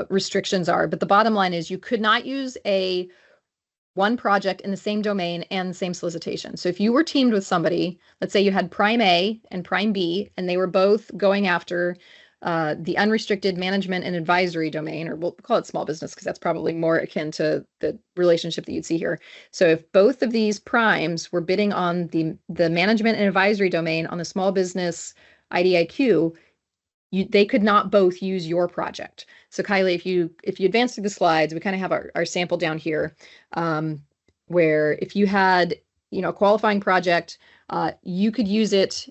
restrictions are. But the bottom line is you could not use one project in the same domain and the same solicitation. So if you were teamed with somebody, let's say you had Prime A and Prime B, and they were both going after the unrestricted management and advisory domain, or we'll call it small business because that's probably more akin to the relationship that you'd see here. So if both of these primes were bidding on the management and advisory domain on the small business IDIQ, they could not both use your project. So Kylie, if you advance through the slides, we kind of have our sample down here, where if you had a qualifying project, you could use it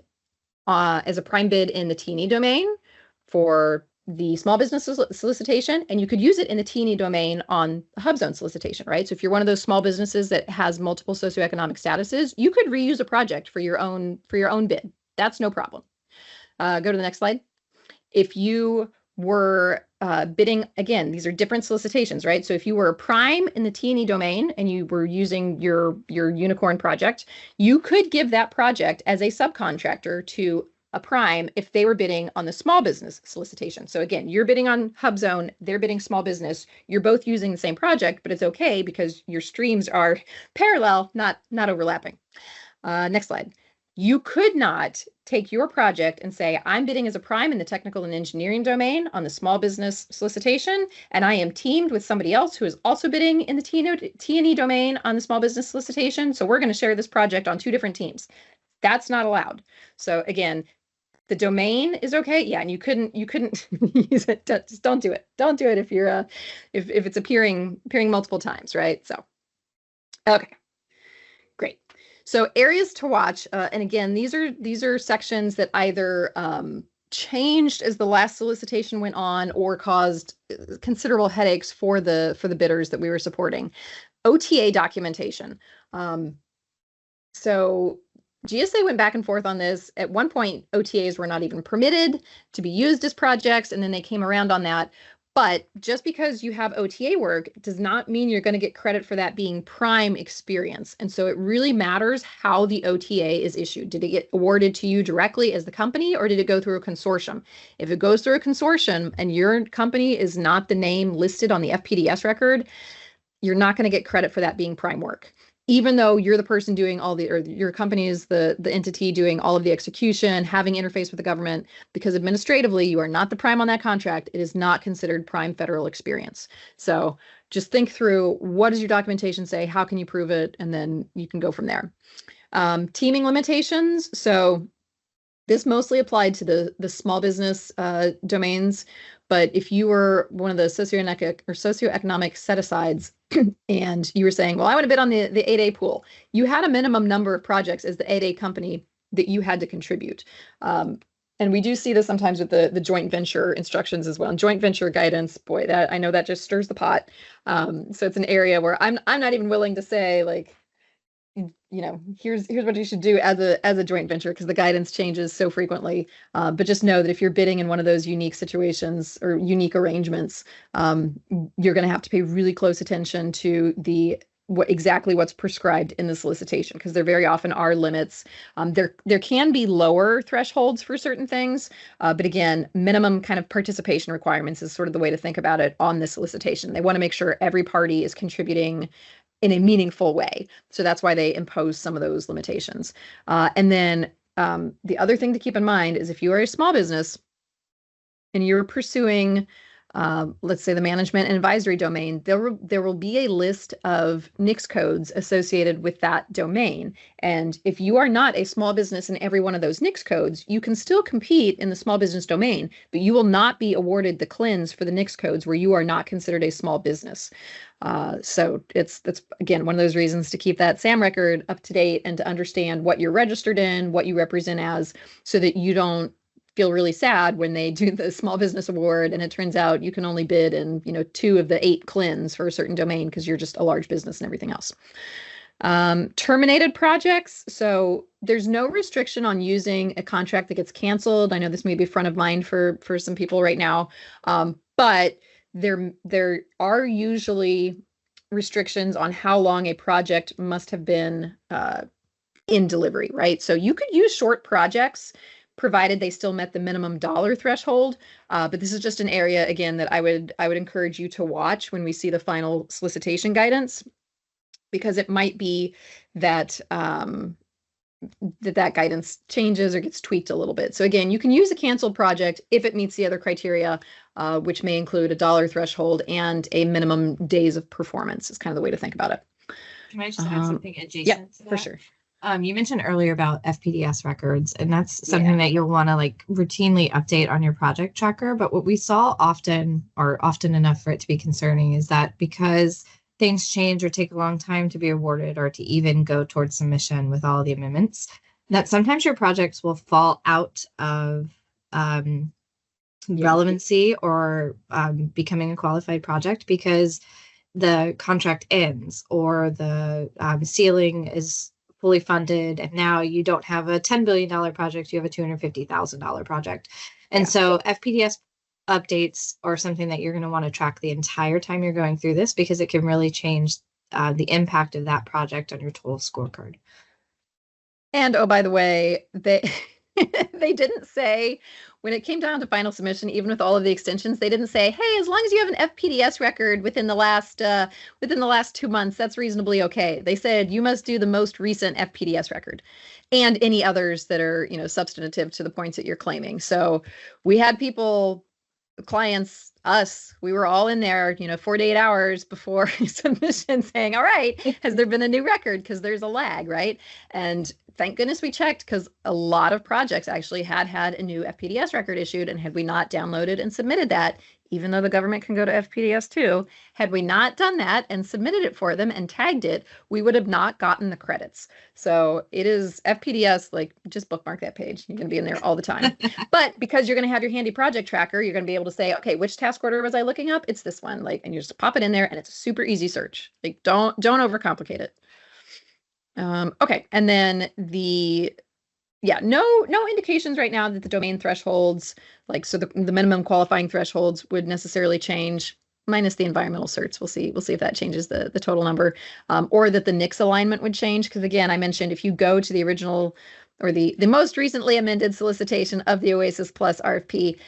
as a prime bid in the T&E domain for the small business solicitation, and you could use it in the T&E domain on the hub zone solicitation, right? So if you're one of those small businesses that has multiple socioeconomic statuses, you could reuse a project for your own bid. That's no problem. Go to the next slide. If you were bidding, again, these are different solicitations, right? So if you were a prime in the T&E domain and you were using your unicorn project, you could give that project as a subcontractor to a prime if they were bidding on the small business solicitation. So again, you're bidding on hub zone, they're bidding small business. You're both using the same project, but it's okay because your streams are parallel, not overlapping. Next slide. You could not take your project and say, I'm bidding as a prime in the technical and engineering domain on the small business solicitation, and I am teamed with somebody else who is also bidding in the T&E domain on the small business solicitation. So we're going to share this project on 2 different teams. That's not allowed. So again, the domain is okay. Yeah, and you couldn't use it. Just don't do it. Don't do it if you're if it's appearing multiple times, right? So okay. Great. So areas to watch, and again, these are sections that either changed as the last solicitation went on or caused considerable headaches for the bidders that we were supporting. OTA documentation. So GSA went back and forth on this. At one point, OTAs were not even permitted to be used as projects, and then they came around on that. But just because you have OTA work does not mean you're going to get credit for that being prime experience. And so it really matters how the OTA is issued. Did it get awarded to you directly as the company, or did it go through a consortium? If it goes through a consortium and your company is not the name listed on the FPDS record, you're not going to get credit for that being prime work, even though you're the person doing all the, or your company is the entity doing all of the execution, having interface with the government, because administratively you are not the prime on that contract. It is not considered prime federal experience. So just think through, what does your documentation say? How can you prove it? And then you can go from there. Teaming limitations. So this mostly applied to the small business domains. But if you were one of the socioeconomic set-asides and you were saying, well, I want to bid on the 8A pool, you had a minimum number of projects as the 8A company that you had to contribute. And we do see this sometimes with the joint venture instructions as well. And joint venture guidance, boy, that I know that just stirs the pot. So it's an area where I'm not even willing to say, like, here's what you should do as a joint venture, because the guidance changes so frequently. But just know that if you're bidding in one of those unique situations or unique arrangements, you're going to have to pay really close attention to what's prescribed in the solicitation, because there very often are limits. There can be lower thresholds for certain things, but again, minimum kind of participation requirements is sort of the way to think about it on the solicitation. They want to make sure every party is contributing in a meaningful way. So that's why they impose some of those limitations. And then the other thing to keep in mind is if you are a small business and you're pursuing, let's say, the management and advisory domain, there will be a list of NAICS codes associated with that domain. And if you are not a small business in every one of those NAICS codes, you can still compete in the small business domain, but you will not be awarded the CLINs for the NAICS codes where you are not considered a small business. So that's again one of those reasons to keep that SAM record up to date and to understand what you're registered in, what you represent as, so that you don't feel really sad when they do the small business award and it turns out you can only bid in 2 of the 8 CLINs for a certain domain because you're just a large business and everything else. Terminated projects. So there's no restriction on using a contract that gets canceled. I know this may be front of mind for some people right now, but there are usually restrictions on how long a project must have been in delivery, right? So you could use short projects provided they still met the minimum dollar threshold. But this is just an area, again, that I would encourage you to watch when we see the final solicitation guidance, because it might be that that guidance changes or gets tweaked a little bit. So again, you can use a canceled project if it meets the other criteria, which may include a dollar threshold and a minimum days of performance is kind of the way to think about it.
Can I just add something adjacent to that?
For sure.
You mentioned earlier about FPDS records, and that's something that you'll want to routinely update on your project tracker. But what we saw often enough for it to be concerning is that because things change or take a long time to be awarded or to even go towards submission with all the amendments, that sometimes your projects will fall out of relevancy or becoming a qualified project because the contract ends or the ceiling is fully funded, and now you don't have a $10 billion project, you have a $250,000 project. And so FPDS updates are something that you're going to want to track the entire time you're going through this, because it can really change the impact of that project on your total scorecard.
And oh, by the way, they didn't say, when it came down to final submission, even with all of the extensions, they didn't say, hey, as long as you have an FPDS record within the last 2 months, that's reasonably okay. They said you must do the most recent FPDS record and any others that are, substantive to the points that you're claiming. So we had clients, we were all in there, 48 hours before submission saying, all right, has there been a new record? Because there's a lag, right? And thank goodness we checked, because a lot of projects actually had a new FPDS record issued, and had we not downloaded and submitted that, even though the government can go to FPDS too. Had we not done that and submitted it for them and tagged it, we would have not gotten the credits. So it is FPDS, like just bookmark that page. You're going to be in there all the time. But because you're going to have your handy project tracker, you're going to be able to say, okay, which task order was I looking up? It's this one. Like, and you just pop it in there and it's a super easy search. Like, don't overcomplicate it. Okay. And then no indications right now that the domain thresholds, like, so the minimum qualifying thresholds would necessarily change, minus the environmental certs. We'll see if that changes the total number, or that the NAICS alignment would change. Because again, I mentioned if you go to the original or the most recently amended solicitation of the OASIS Plus RFP,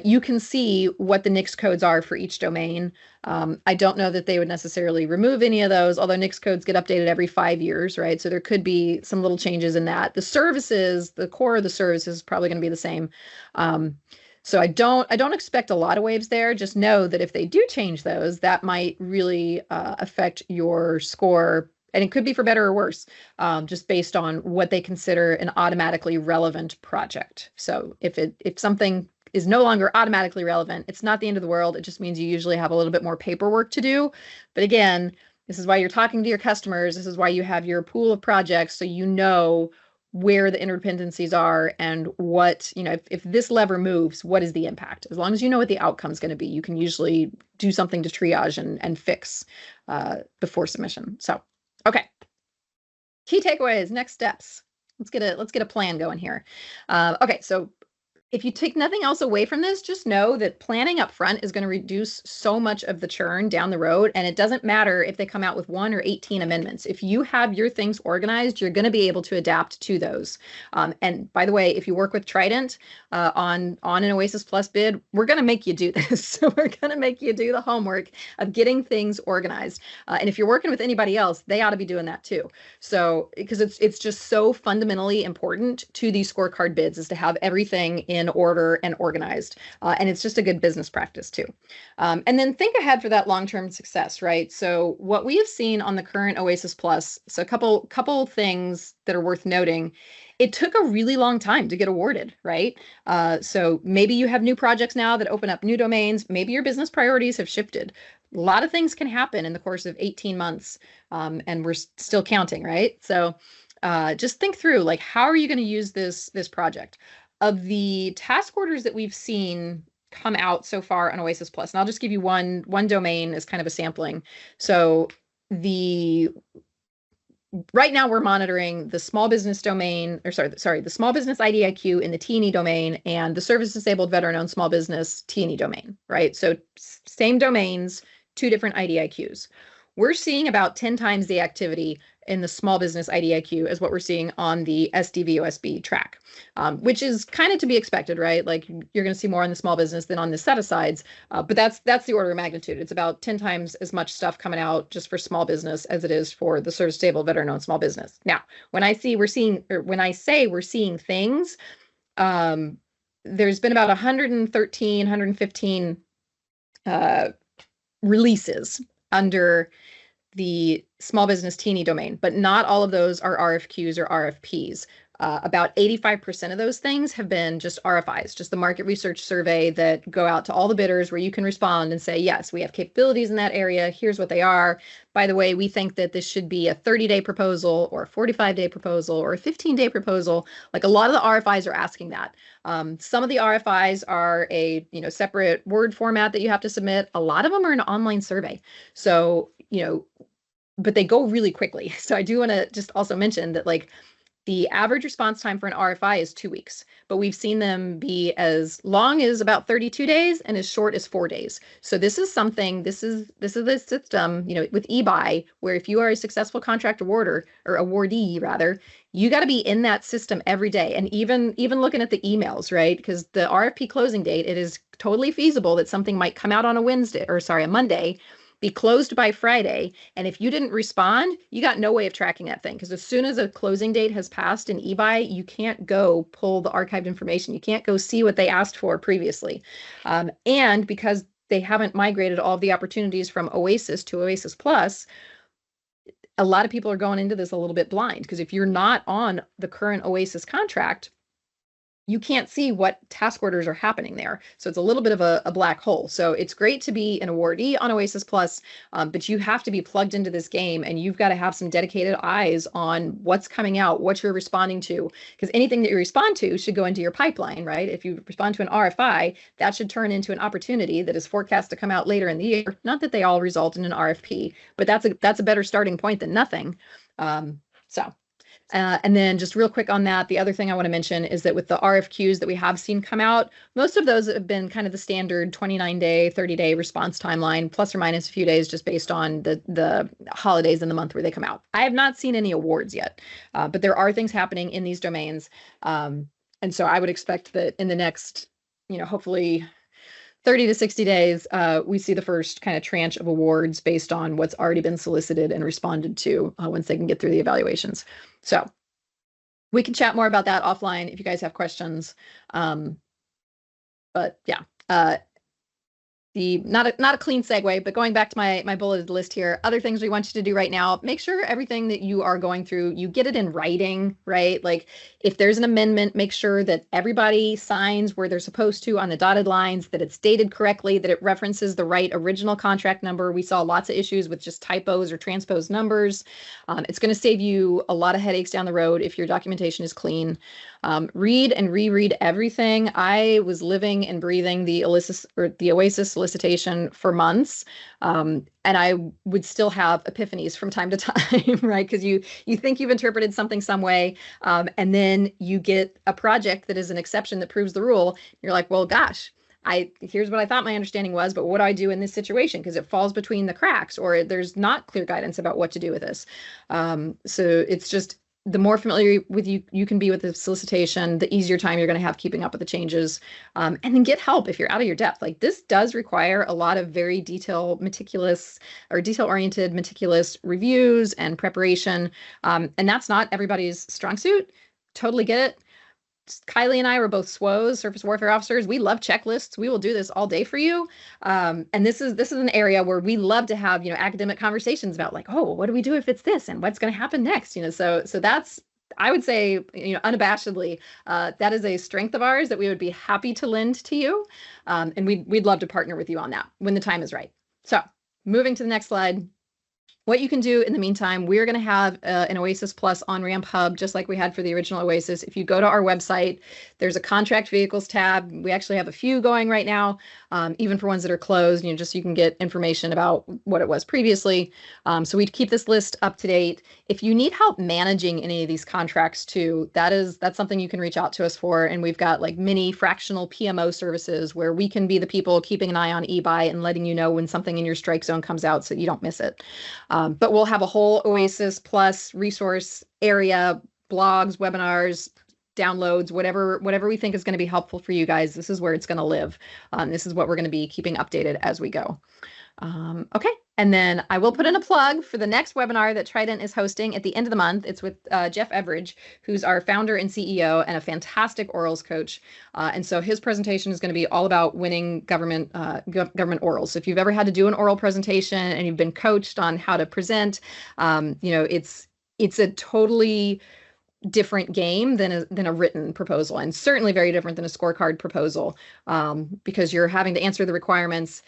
you can see what the NAICS codes are for each domain. I don't know that they would necessarily remove any of those, although NAICS codes get updated every 5 years, right? So there could be some little changes in that. The services, the core of the services is probably going to be the same. So I don't expect a lot of waves there. Just know that if they do change those, that might really affect your score. And it could be for better or worse, just based on what they consider an automatically relevant project. So if something is no longer automatically relevant, it's not the end of the world. It just means you usually have a little bit more paperwork to do. But again, this is why you're talking to your customers. This is why you have your pool of projects, so you know where the interdependencies are and what, if this lever moves, what is the impact? As long as you know what the outcome is going to be, you can usually do something to triage and fix before submission. So. Okay. Key takeaways, next steps. Let's get a plan going here. Okay, so if you take nothing else away from this, just know that planning up front is going to reduce so much of the churn down the road. And it doesn't matter if they come out with 1 or 18 amendments. If you have your things organized, you're going to be able to adapt to those. And by the way, if you work with Trident on an OASIS Plus bid, we're going to make you do this. So we're going to make you do the homework of getting things organized. And if you're working with anybody else, they ought to be doing that too. So because it's just so fundamentally important to these scorecard bids is to have everything in order and organized. And it's just a good business practice too. And then think ahead for that long-term success, right? So what we have seen on the current OASIS Plus, so a couple things that are worth noting. It took a really long time to get awarded, right? So maybe you have new projects now that open up new domains. Maybe your business priorities have shifted. A lot of things can happen in the course of 18 months, and we're still counting, right? So just think through, like, how are you going to use this project? Of the task orders that we've seen come out so far on OASIS Plus, and I'll just give you one domain as kind of a sampling. So right now we're monitoring the small business domain, or sorry, the small business IDIQ in the T&E domain and the service disabled veteran-owned small business T&E domain, right? So same domains, 2 different IDIQs. We're seeing about 10 times the activity in the small business IDIQ as what we're seeing on the SDVOSB track, which is kind of to be expected, right? Like, you're going to see more on the small business than on the set-asides, but that's the order of magnitude. It's about 10 times as much stuff coming out just for small business as it is for the service disabled veteran-owned small business. Now, when I say we're seeing things, there's been about 115 releases under the small business T&E domain, but not all of those are RFQs or RFPs. About 85% of those things have been just RFIs, just the market research survey that go out to all the bidders where you can respond and say, yes, we have capabilities in that area. Here's what they are. By the way, we think that this should be a 30-day proposal or a 45-day proposal or a 15-day proposal. Like, a lot of the RFIs are asking that. Some of the RFIs are a separate Word format that you have to submit. A lot of them are an online survey. So, but they go really quickly. So I do want to just also mention that, like, the average response time for an RFI is 2 weeks, but we've seen them be as long as about 32 days and as short as 4 days. So this is the system, with eBuy, where if you are a successful contract awarder or awardee rather, you got to be in that system every day. And even looking at the emails, right? Because the RFP closing date, it is totally feasible that something might come out on a Monday, be closed by Friday. And if you didn't respond, you got no way of tracking that thing. Because as soon as a closing date has passed in eBuy, you can't go pull the archived information. You can't go see what they asked for previously. And because they haven't migrated all of the opportunities from OASIS to OASIS Plus, a lot of people are going into this a little bit blind. Because if you're not on the current OASIS contract, you can't see what task orders are happening there. So it's a little bit of a black hole. So it's great to be an awardee on OASIS Plus, but you have to be plugged into this game, and you've got to have some dedicated eyes on what's coming out, what you're responding to, because anything that you respond to should go into your pipeline, right? If you respond to an RFI, that should turn into an opportunity that is forecast to come out later in the year. Not that they all result in an RFP, but that's a better starting point than nothing. And then just real quick on that, the other thing I want to mention is that with the RFQs that we have seen come out, most of those have been kind of the standard 29-day, 30-day response timeline, plus or minus a few days, just based on the holidays in the month where they come out. I have not seen any awards yet, but there are things happening in these domains. And so I would expect that in the next, hopefully 30 to 60 days, we see the first kind of tranche of awards based on what's already been solicited and responded to once they can get through the evaluations. So we can chat more about that offline if you guys have questions. But yeah, not a clean segue, but going back to my bulleted list here, other things we want you to do right now, make sure everything that you are going through, you get it in writing, right? Like if there's an amendment, make sure that everybody signs where they're supposed to on the dotted lines, that it's dated correctly, that it references the right original contract number. We saw lots of issues with just typos or transposed numbers. It's going to save you a lot of headaches down the road if your documentation is clean. Read and reread everything. I was living and breathing the OASIS solicitation for months, and I would still have epiphanies from time to time, right? Because you think you've interpreted something some way, and then you get a project that is an exception that proves the rule. You're like, well, gosh, here's what I thought my understanding was, but what do I do in this situation? Because it falls between the cracks, or there's not clear guidance about what to do with this. So it's just, the more familiar with you can be with the solicitation, the easier time you're going to have keeping up with the changes. And then get help if you're out of your depth. Like this does require a lot of very detail-oriented, meticulous reviews and preparation. And that's not everybody's strong suit. Totally get it. Kylie and I were both SWOs, surface warfare officers. We love checklists. We will do this all day for you. And this is an area where we love to have, academic conversations about like, oh, what do we do if it's this and what's going to happen next? So that's, I would say, unabashedly, that is a strength of ours that we would be happy to lend to you. And we'd love to partner with you on that when the time is right. So moving to the next slide. What you can do in the meantime, we're going to have an OASIS Plus on-ramp hub, just like we had for the original OASIS. If you go to our website, there's a contract vehicles tab. We actually have a few going right now, even for ones that are closed, just so you can get information about what it was previously. So we keep this list up to date. If you need help managing any of these contracts too, that's something you can reach out to us for. And we've got like mini fractional PMO services where we can be the people keeping an eye on e-buy and letting you know when something in your strike zone comes out so you don't miss it. But we'll have a whole OASIS Plus resource area, blogs, webinars, downloads, whatever we think is going to be helpful for you guys. This is where it's going to live. This is what we're going to be keeping updated as we go. Okay. And then I will put in a plug for the next webinar that Trident is hosting at the end of the month. It's with Jeff Everidge, who's our founder and CEO and a fantastic orals coach. And so his presentation is going to be all about winning government orals. So if you've ever had to do an oral presentation and you've been coached on how to present, it's a totally different game than a written proposal, and certainly very different than a scorecard proposal, because you're having to answer the requirements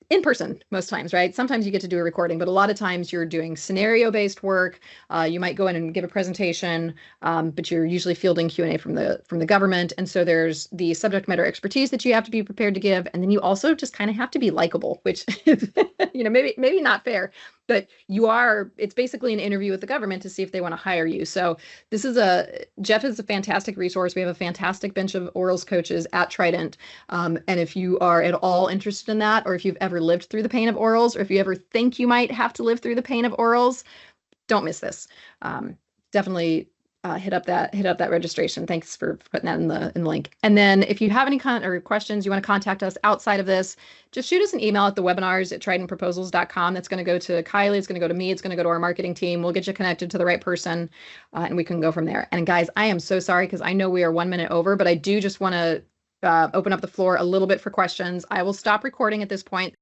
in person most times, right? Sometimes you get to do a recording, but a lot of times you're doing scenario-based work. You might go in and give a presentation, but you're usually fielding Q&A from the government. And so there's the subject matter expertise that you have to be prepared to give. And then you also just kind of have to be likable, which is, maybe not fair, but it's basically an interview with the government to see if they want to hire you. So Jeff is a fantastic resource. We have a fantastic bench of orals coaches at Trident. And if you are at all interested in that, or if you've ever lived through the pain of orals, or if you ever think you might have to live through the pain of orals, don't miss this. Definitely hit up that registration. Thanks for putting that in the link. And then if you have any questions, you want to contact us outside of this, just shoot us an email at the webinars@tridentproposals.com. That's going to go to Kylie. It's going to go to me. It's going to go to our marketing team. We'll get you connected to the right person, and we can go from there. And guys, I am so sorry because I know we are 1 minute over, but I do just want to open up the floor a little bit for questions. I will stop recording at this point.